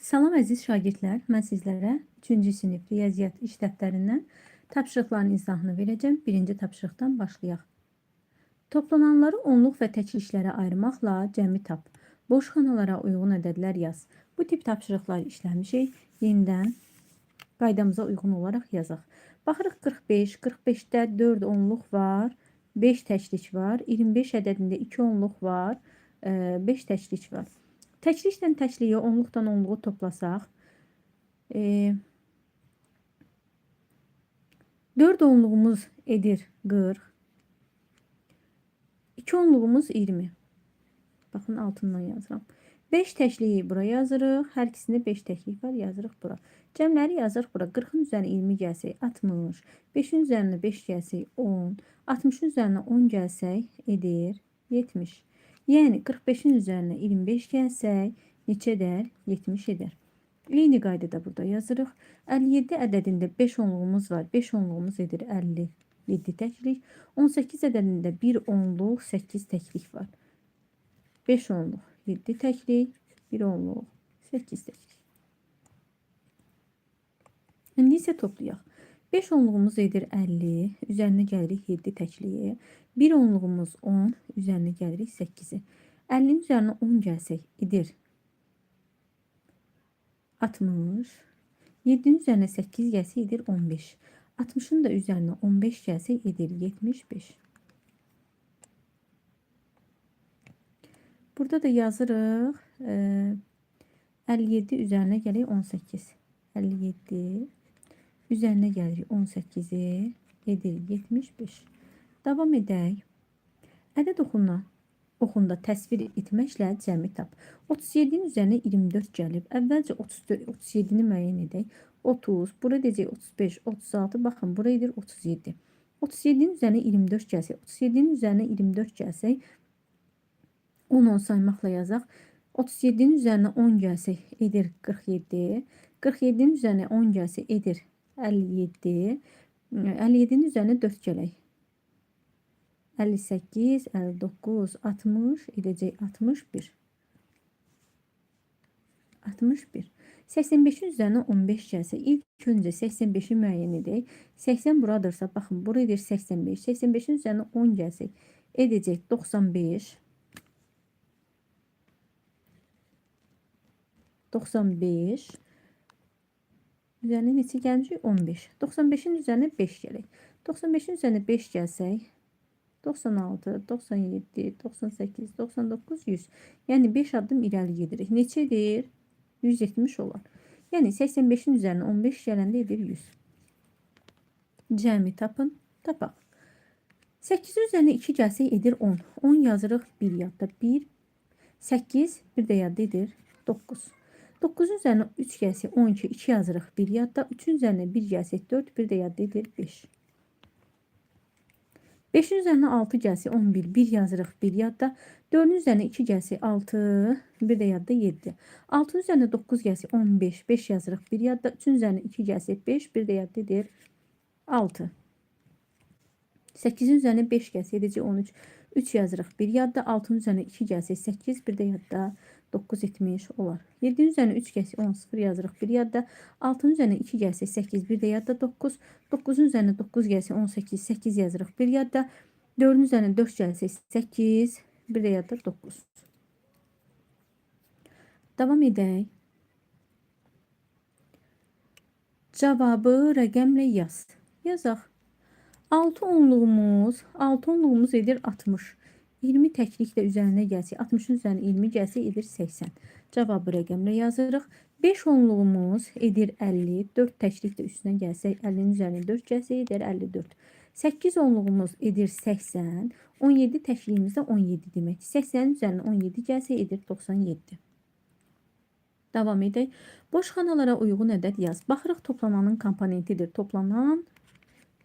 Salam əziz şagirdlər, mən sizlərə 3-cü sinif riyaziyyat iş dəftərindən tapşırıqların izahını verəcəm. Birinci tapşırıqdan başlayaq. Toplananları onluq və təkliklərə ayırmaqla cəmi tap. Boş xanalara uyğun ədədlər yaz. Bu tip tapşırıqlar işləmişik. Yenidən qaydamıza uyğun olaraq yazaq. Baxırıq 45, 45-də 4 onluq var, 5 təklik var, 25 ədədində 2 onluq var, 5 təklik var. Təklikdən təkliyə, onluqdan onluğu toplasaq, 4 onluğumuz edir 40, 2 onluğumuz 20. Baxın, altından yazıram. 5 təkliyi bura yazırıq. Hər ikisində 5 təklik var, yazırıq bura. Cəmləri yazırıq bura. 40-ın üzərinə 20 gəlsək 60, 5-in üzərinə 5 gəlsək 10, 60-ın üzərinə 10 gəlsək edir 70. Yəni 45-in üzərinə 25 gəlsək neçə edər? 70 edər. Eyni qaydada burada yazırıq. 57 ədədində 5 onluğumuz var. 5 onluğumuz edir 57 təklik. 18 ədədində 1 onluq, 8 təklik var. 5 onluq, 7 təklik, 1 onluq, 8 təklik. İndi isə toplayaq. 5 onluğumuz edir 50, üzərinə gəlirik 7 təkliyi. 1 onluğumuz 10, üzərinə gəlirik 8-i. 50-nin üzərinə 10 gəlsək edir 60. 7-nin üzərinə 8 gəlsək edir 15. 60-ın da üzərinə 15 gəlsək edir 75. Burada da yazırıq 57 üzərinə gəlir 18. 57 üzərinə gəlir 18-i edir 75. Davam edək. Ədəd oxunda təsvir etməklə cəmi tap. 37-nin üzərinə 24 gəlib. Əvvəlcə 37-ni müəyyən edək. 30, bura deyəcək 35, 36, baxın, bura edir 37. 37-nin üzərinə 24 gəlsək, 37-nin üzərinə 24 gəlsək, 10 saymaqla yazaq. 37-nin üzərinə 10 gəlsək edir 47. 47-nin üzərinə 10 gəlsək edir 57. 57-nin üzərinə 4 gələk. 58, 59, 60 edəcək 61. 61. 85-in üzərinə 15 gəlsə, ilk öncə 85-i müəyyən edək. 80 buradırsa, baxın, bura edir 85. 85-in üzərinə 10 gəlsək, edəcək 95. 95. Üzərinə neçə gəlmişik? 15. 95-in üzərinə 5 gələk. 95-in üzərinə 5 gəlsək, 96, 97, 98, 99, 100. Yəni 5 addım irəli gedirik. Neçədir? 170 olar. Yəni 85-in üzərinə 15 gələndə edir 100. Cəmi tapın, tapaq. 8-in üzərinə 2 gəlsək edir 10. 10 yazırıq 1 yadda. 1, 8, bir də yadda edir 9. 9-un üzərinə 3 gəlsək 12, 2 yazırıq 1 yadda. 3-ün üzərinə 1 gəlsək 4, bir də yadda edir 5. 5-in üzərinə 6 gəlsək 11, 1 yazırıq 1 yadda. 4-ün üzərinə 2 gəlsək 6, bir də yadda 7. 6-nın üzərinə 9 gəlsək 15, 5 yazırıq 1 yadda. 3-ün üzərinə 2 gəlsək 5, bir də yadda edir 6. 8-in üzərinə 5 gəlsək edəcək 13, 3 yazırıq 1 yadda. 6-nın üzərinə 2 gəlsək 8, bir də yadda 9 etmiş olar. 7-nin üzərinə 3 gəlsək 10, 0 yazırıq 1 yadda. 6-nın üzərinə 2 gəlsək 8, bir də yadda 9. 9-un üzərinə 9 gəlsək 18, 8 yazırıq 1 yadda. 4-ün üzərinə 4 gəlsək 8, bir də yadda 9. Davam edək. Cavabı rəqəmlə yaz. Yazaq. 6 onluğumuz edir 60. 20 təkliklə üzərinə gəlsək, 60-ın üzərinə 20 gəlsək edir 80. Cavabı rəqəmlə yazırıq. 5 onluğumuz edir 50. 4 təkliklə üstünə gəlsək, 50-nin üzərinə 4 gəlsək edir 54. 8 onluğumuz edir 80. 17 təkliyimiz də 17 deməkdir. 80-in üzərinə 17 gəlsək edir 97. Davam edək. Boş xanalara uyğun ədəd yaz. Baxırıq, toplananın komponentidir.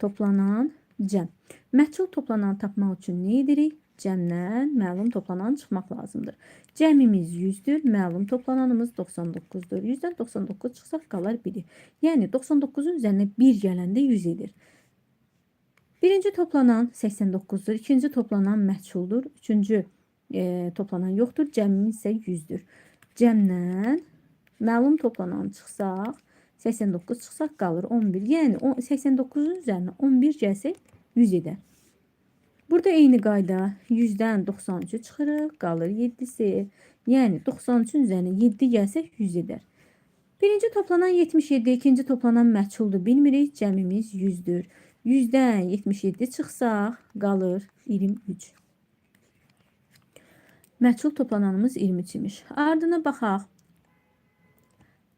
Toplanan, cəm. Məhsul toplananı tapmaq üçün nə edirik? Cəmdən məlum toplanan çıxmaq lazımdır. Cəmimiz 100-dür, məlum toplananımız 99-dur. 100-dən 99 çıxsaq qalar 1-i. Yəni 99-un üzərinə 1 gələndə 100 edir. Birinci toplanan 89-dur, ikinci toplanan məhsuldur, üçüncü toplanan yoxdur, cəmimiz isə 100-dür. Cəmdən Məlum toplanan çıxsaq, 89 çıxsaq qalır 11. Yəni 89-un üzərinə 11 gəlsək 100 edər. Burada eyni qayda 100-dən 93-ü çıxırıq, qalır 7-si. Yəni 93-ün üzərinə 7 gəlsək 100 edər. Birinci toplanan 77, ikinci toplanan məchuldur, bilmirik, cəmimiz 100-dür. 100-dən 77 çıxsaq qalır 23. Məchul toplananımız 23 imiş. Ardına baxaq.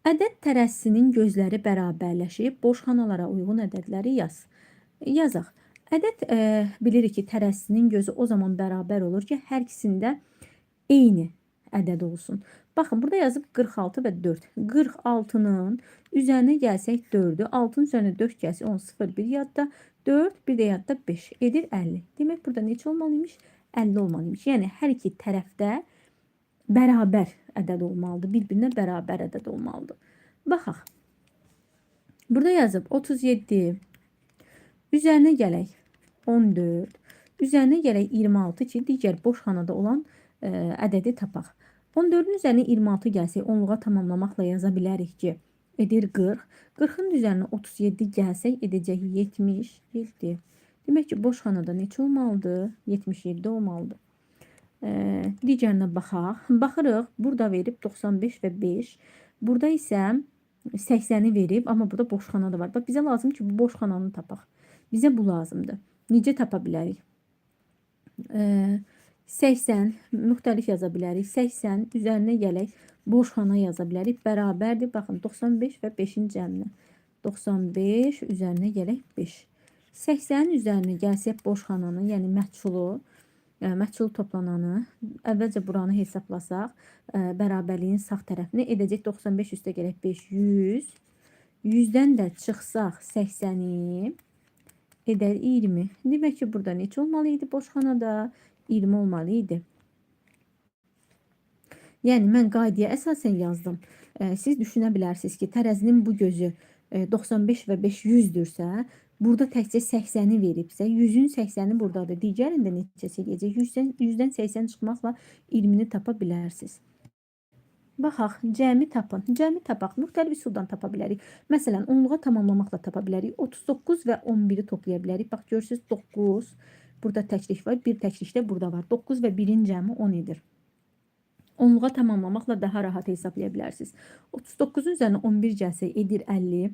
Ədəd tərəzisinin gözləri bərabərləşib, boşxanalara uyğun ədədləri yazaq. Ədəd bilirik ki, tərəzisinin gözü o zaman bərabər olur ki, hər ikisində eyni ədəd olsun. Baxın, burada yazıb 46 və 4. 46-nın üzərinə gəlsək 4-ü, 6-nın üzərinə 4 gəlsək 10, 0, 1 yadda, 4, bir də yadda 5 edir 50. Demək, burada neçə olmalıymış? 50 olmalıymış. Yəni, hər iki tərəfdə bərabər ədəd olmalıdır. Bir-birinə bərabər ədəd olmalıdır. Baxaq. Burada yazıb 37, üzərinə gələk 14, üzərinə gələk 26 ki, digər boşxanada olan ədədi tapaq. 14-ün üzərinə 26 gəlsək, onluğa tamamlamaqla yaza bilərik ki, edir 40. 40-ın üzərinə 37 gəlsək, edəcək 77. Demək ki, boşxanada neçə olmalıdır? 77 olmalıdır. Digərinə baxaq. Baxırıq, burada verib 95 və 5. Burada isə 80-i verib, amma burada boşxanada var. Bax, bizə lazım ki, bu boşxananı tapaq. Bizə bu lazımdır. Necə tapa bilərik? 80 müxtəlif yaza bilərik. 80 üzərinə gələk, boşxana yaza bilərik. Bərabərdir. Baxın, 95 və 5-in cəminə. 95 üzərinə gələk 5. 80-in üzərinə gəlsək boşxananı, yəni məchul toplananı, əvvəlcə buranı hesablasaq, bərabərliyin sağ tərəfini edəcək 95 üstə gələk 5, 100. 100-dən də çıxsaq 80-i edər 20. Demək ki, burada neçə olmalı idi boşxanada? 20 olmalı idi. Yəni, mən qaydaya əsasən yazdım. Siz düşünə bilərsiniz ki, tərəzinin bu gözü 95 və 5 100-dürsə, burada təkcə 80-i veribsə, 100-ün 80-i buradadır. Digərində neçəsi eləyəcək? 100-dən 80 çıxmaqla 20-ni tapa bilərsiniz. Baxaq, cəmi tapın. Cəmi tapaq, müxtəlif üsuldan tapa bilərik. Məsələn, onluğa tamamlamaqla tapa bilərik. 39 və 11-i toplaya bilərik. Bax, görürsünüz, 9, burada təklik var, bir təklik də burada var. 9 və 1-in cəmi 10 edir. Onluğa tamamlamaqla daha rahat hesablaya bilərsiniz. 39-un üzərinə 11 gəlsə edir 50.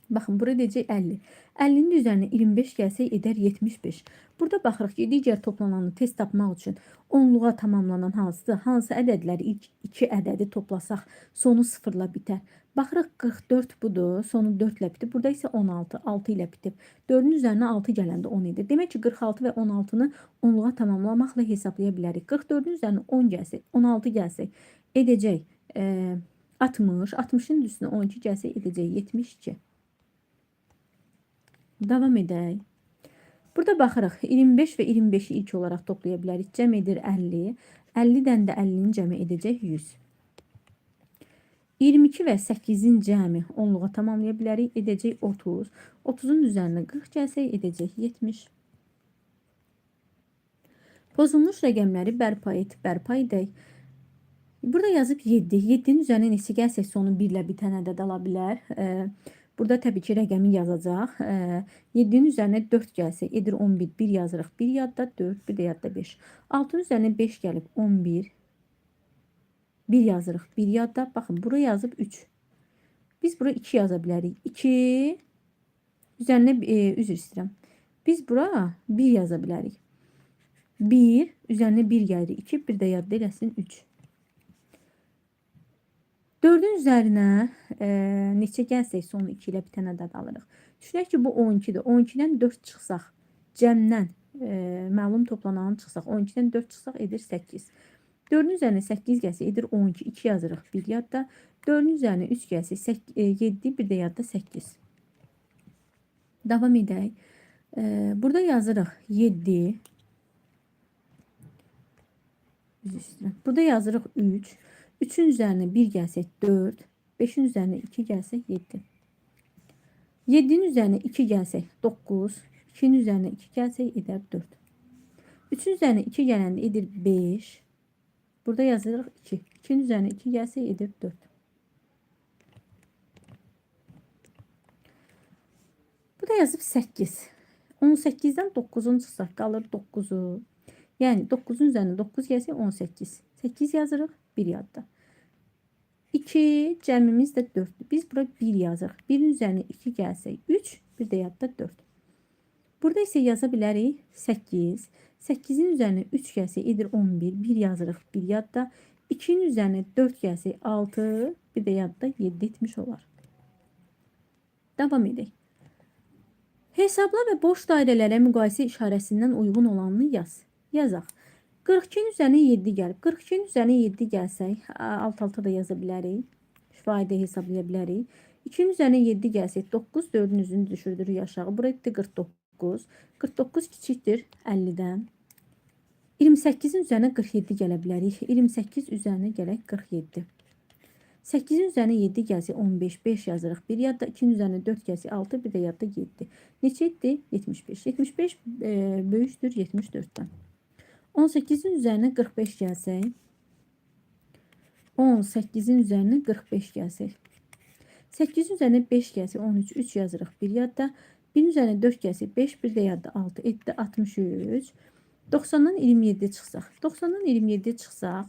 Baxın, bura edəcək 50. 50-nin üzərinə 25 gəlsə edər 75. Burada baxırıq ki, digər toplananı tez tapmaq üçün onluğa tamamlanan hansıdır? Hansı ədədləri ilk 2 ədədi toplasaq sonu 0-la bitər? Baxırıq 44 budur, sonu 4 ilə bitib. Burada isə 16, 6 ilə bitib. 4-ün üzərinə 6 gələndə 10 edir. Demək ki, 46 və 16-nı onluğa tamamlamaqla hesablaya bilərik. 44-ün üzərinə 10 gəlsək, 16 gəlsək edəcək 60. 60-ın üstünə 12 gəlsək edəcək 72. Davam edək. Burada baxırıq, 25 və 25-i ilk olaraq toplaya bilərik. Cəm edir 50. 50-dən də 50-nin cəmi edəcək 100. 22 və 8-in cəmi onluğa tamamlaya bilərik. Edəcək 30. 30-un üzərinə 40 gəlsək edəcək 70. Pozulmuş rəqəmləri bərpa et, bərpa edək. Burada yazıb 7. 7-nin üzərinə neçə gəlsək sonu 1 ilə bitən ədəd ala bilər. Burada təbii ki, rəqəmi yazacaq. 7-nin üzərinə 4 gəlsə, edir 11, 1 yazırıq. 1 yadda 4, bir də yadda 5. 6-nın üzərinə 5 gəlib 11, 1 yazırıq. 1 yadda, baxın, bura yazıb 3. Biz bura 2 yaza bilərik. 2, üzərinə, üzr istəyirəm. Biz bura 1 yaza bilərik. 1, üzərinə 1 gəlir. 2, bir də yadda eləsin 3. 4-ün üzərinə neçə gəlsək sonu 2 ilə bitən ədəd alırıq. Düşünək ki, bu 12-dir. 12-dən 4 çıxsaq, cəmdən məlum toplananı çıxsaq, 12-dən 4 çıxsaq edir 8. 4-ün üzərinə 8 gəlsə edir 12, 2 yazırıq 1 yadda. 4-ün üzərinə 3 gəlsə 7, bir də yadda 8. Davam edək. Burada yazırıq 7. Burada yazırıq 3. 3-ün üzərinə 1 gəlsək 4, 5-in üzərinə 2 gəlsək 7. 7-nin üzərinə 2 gəlsək 9, 2-nin üzərinə 2 gəlsək edər 4. 3-ün üzərinə 2 gələndə edir 5. Burada yazırıq 2. 2-nin üzərinə 2 gəlsək edir 4. Burada yazıb 8. 18-dən 9-un çıxsaq qalır 9-u. Yəni 9-un üzərinə 9 gəlsə 18. 8 yazırıq, 1 yadda. 2 cəmimiz də 4-dür. Biz bura 1 yazırıq. 1-in üzərinə 2 gəlsə 3, bir də yadda 4. Burada isə yaza bilərik 8. 8-in üzərinə 3 gəlsə edir 11. 1 yazırıq, 1 yadda. 2-nin üzərinə 4 gəlsə 6, bir də yadda 7 etmiş olar. Davam edək. Hesabla və boş dairələrə müqayisə işarəsindən uyğun olanını yaz. Yazaq. 42-nin üzərinə 7 gəlib. 42-nin üzərinə 7 gəlsək, alt-alta da yaza bilərik. Faidə hesablaya bilərik. 2-nin üzərinə 7 gəlsək, 9, 4-ün üzünü düşürdürük aşağı. Buraya 49. 49 kiçikdir 50-dən. 28-in üzərinə 47 gələ bilərik. 28 üzərinə gələk 47. 8-in üzərinə 7 gəlsə 15, 5 yazırıq. 1 yadda, 2-nin üzərinə 4 gəlsə 6, bir də yadda 7. Neçə etdi? 75. 75 böyükdür 74-dən. 18-in üzərinə 45 gəlsək, 18-in üzərinə 45 gəlsək, 8-in üzərinə 5 gəlsə 13, 3 yazırıq. 1 yadda, 1-in üzərinə 4 gəlsə 5, bir də yadda 6, etdi 63. 90-dan 27 çıxsaq, 90-dan 27 çıxsaq,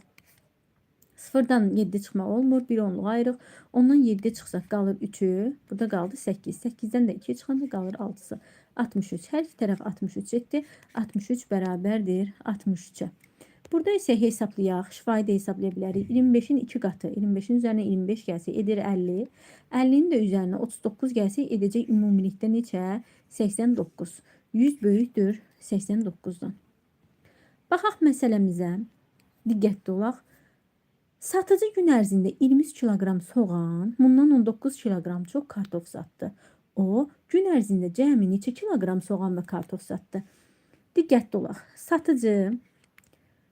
0-dan 7 çıxmaq olmur, 1 onluq ayırıq. Ondan 7 çıxsaq qalır 3'ü. Burada qaldı 8. 8-dən də 2 çıxanda qalır 6-sı. 63. Hər iki tərəf 63 etdi. 63 bərabərdir 63-ə. Burada isə hesablayaq. Şifahi də hesablaya bilərik. 25-in 2 qatı. 25-in üzərinə 25 gəlsə edir 50. 50-nin də üzərinə 39 gəlsə edəcək ümumilikdə neçə? 89. 100 böyükdür 89-dan. Baxaq məsələmizə. Diqqətli olaq. Satıcı gün ərzində 23 kiloqram soğan, bundan 19 kiloqram çox kartof satdı. O, gün ərzində cəmi neçə kiloqram soğan və kartof satdı? Diqqətli olaq. Satıcı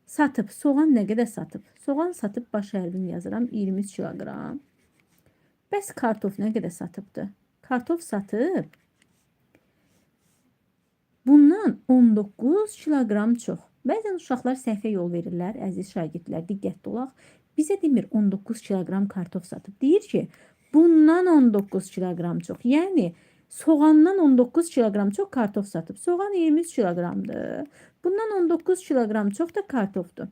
satıb, soğan nə qədər satıb? Soğan satıb baş hərfini yazıram 23 kiloqram. Bəs kartof nə qədər satıbdı? Kartof satıb bundan 19 kiloqram çox. Bəzən uşaqlar səhvə yol verirlər, əziz şagirdlər, diqqətli olaq. Bizə demir 19 kiloqram kartof satıb. Deyir ki, bundan 19 kiloqram çox. Yəni, soğandan 19 kiloqram çox kartof satıb. Soğan 23 kiloqramdır. Bundan 19 kiloqram çox da kartofdur.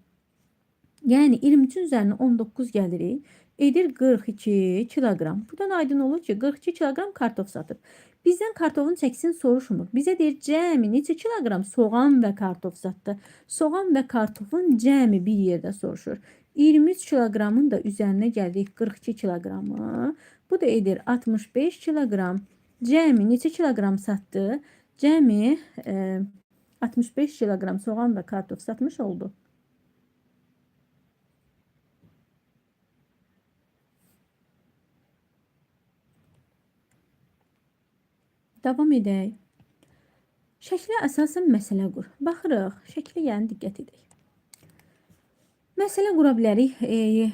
Yəni, 23-ün üzərinə 19 gəlirik. Edir 42 kiloqram. Buradan aydın olur ki, 42 kiloqram kartof satıb. Bizdən kartofun çəkisini soruşmur. Bizə deyir, cəmi neçə kiloqram soğan və kartof satdı. Soğan və kartofun cəmi bir yerdə soruşur. 23 kiloqramın da üzərinə gəldik 42 kiloqramı. Bu da edir 65 kiloqram. Cəmi neçə kiloqram satdı? Cəmi 65 kiloqram soğan və kartof satmış oldu. Davam edək. Şəklə əsasən məsələ qur. Baxırıq, şəklə yəni diqqət edək. Məsələ qura bilərik,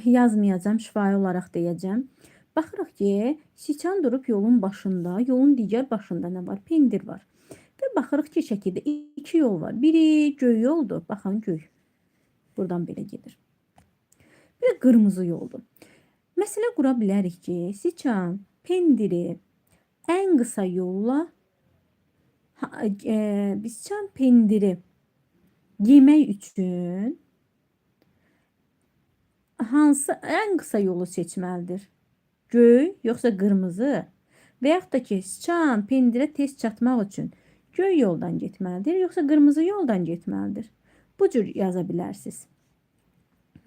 yazmayacağım, şifahi olaraq deyəcəm. Baxırıq ki, siçan durub yolun başında, yolun digər başında nə var? Pendir var. Və baxırıq ki, şəkildə 2 yol var. Biri göy yoldur, baxın göy. Buradan belə gedir. Bir qırmızı yoldur. Məsələ qura bilərik ki, siçan pendiri ən qısa yolla siçan pendiri yemək üçün hansı ən qısa yolu seçməlidir? Göy yoxsa qırmızı? Və yaxud da ki, siçan pendirə tez çatmaq üçün göy yoldan getməlidir, yoxsa qırmızı yoldan getməlidir? Bu cür yaza bilərsiniz.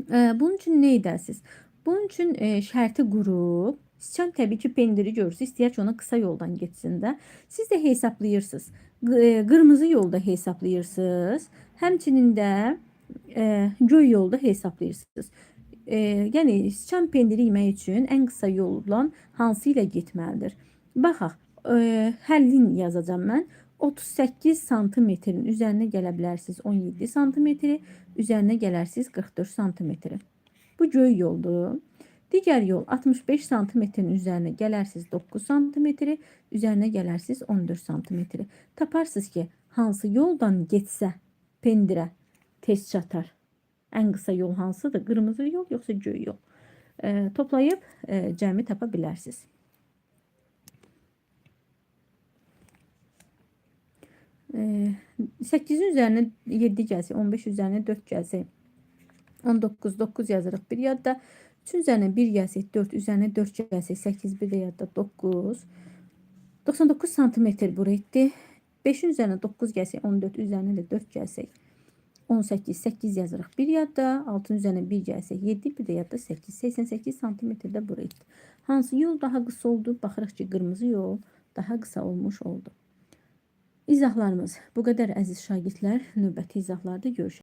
Bunun üçün nə edəsiniz? Bunun üçün şərti qurub, siçan təbii ki, pendiri görürsə, istəyər ki, ona qısa yoldan getsin də. Siz də hesablayırsınız. Qırmızı yolda hesablayırsınız. Həmçinin də göy yolda hesablayırsınız. Yəni, siçan pendiri yemək üçün ən qısa yoldan hansı ilə getməlidir? Baxaq, həllini yazacağım mən. 38 santimetrin üzərinə gələ bilərsiniz 17 santimetri, üzərinə gələrsiniz 44 santimetri. Bu göy yoldur. Digər yol 65 santimetrin üzərinə gələrsiniz 9 santimetri, üzərinə gələrsiniz 14 santimetri. Taparsınız ki, hansı yoldan getsə pendirə tez çatar. Ən qısa yol hansıdır? Qırmızı yol yoxsa göy yol? Toplayıb cəmi tapa bilərsiniz. 8'in üzərinə 7 gəlsə, 15 üzərinə 4 gəlsə, 19, 9 yazırıq bir yadda. 3-ün üzərinə 1 gəlsək, 4 üzərinə 4 gəlsək, 8 bir də yadda 9. 99 santimetr bura etdi. 5'in üzərinə 9 gəlsək, 14 üzərinə də 4 gəlsək, 18, 8 yazırıq bir yadda. 6'ın üzərinə 1 gəlsək, 7 bir də yadda 8. 88 santimetrdə bura etdi. Hansı yol daha qısa oldu? Baxırıq ki, qırmızı yol daha qısa olmuş oldu. İzahlarımız bu qədər əziz şagirdlər. Növbəti izahlarda görüşək.